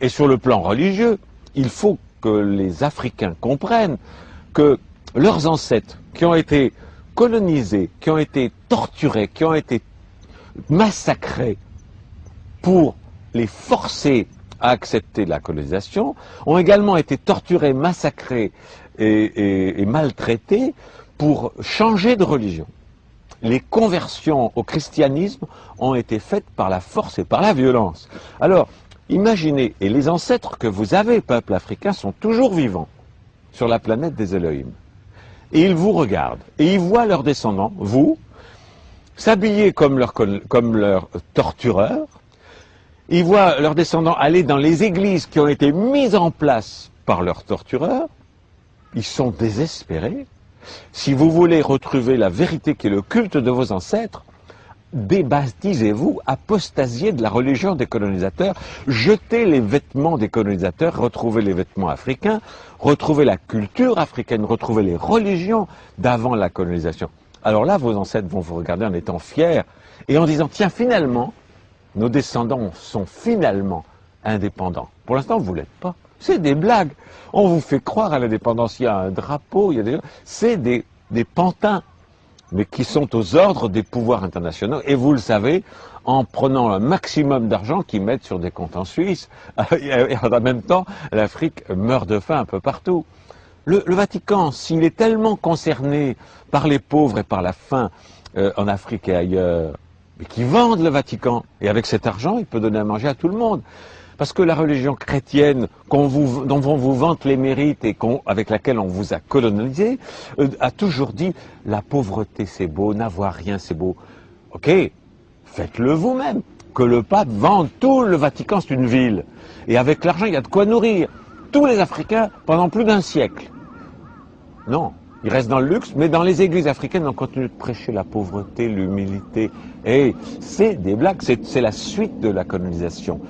Et sur le plan religieux, il faut que les Africains comprennent que leurs ancêtres qui ont été colonisés, qui ont été torturés, qui ont été massacrés pour les forcer à accepter la colonisation, ont également été torturés, massacrés et maltraités pour changer de religion. Les conversions au christianisme ont été faites par la force et par la violence. Alors, imaginez, et les ancêtres que vous avez, peuple africain, sont toujours vivants sur la planète des Elohim. Et ils vous regardent, et ils voient leurs descendants, vous, s'habiller comme leurs tortureurs. Ils voient leurs descendants aller dans les églises qui ont été mises en place par leurs tortureurs. Ils sont désespérés. Si vous voulez retrouver la vérité qui est le culte de vos ancêtres, débaptisez-vous, apostasiez de la religion des colonisateurs, jetez les vêtements des colonisateurs, retrouvez les vêtements africains, retrouvez la culture africaine, retrouvez les religions d'avant la colonisation. Alors là, vos ancêtres vont vous regarder en étant fiers et en disant, tiens, finalement, nos descendants sont finalement indépendants. Pour l'instant, vous ne l'êtes pas. C'est des blagues. On vous fait croire à l'indépendance. Il y a un drapeau, il y a des... C'est des pantins, mais qui sont aux ordres des pouvoirs internationaux. Et vous le savez, en prenant un maximum d'argent qu'ils mettent sur des comptes en Suisse. Et en même temps, l'Afrique meurt de faim un peu partout. Le Vatican, s'il est tellement concerné par les pauvres et par la faim en Afrique et ailleurs, mais qui vendent le Vatican. Et avec cet argent, il peut donner à manger à tout le monde. Parce que la religion chrétienne dont on vous vante les mérites et avec laquelle on vous a colonisé, a toujours dit la pauvreté c'est beau, n'avoir rien c'est beau. Ok, faites-le vous-même. Que le pape vende tout le Vatican, c'est une ville. Et avec l'argent, il y a de quoi nourrir tous les Africains pendant plus d'un siècle. Non, ils restent dans le luxe, mais dans les églises africaines, on continue de prêcher la pauvreté, l'humilité. Et c'est des blagues, c'est la suite de la colonisation.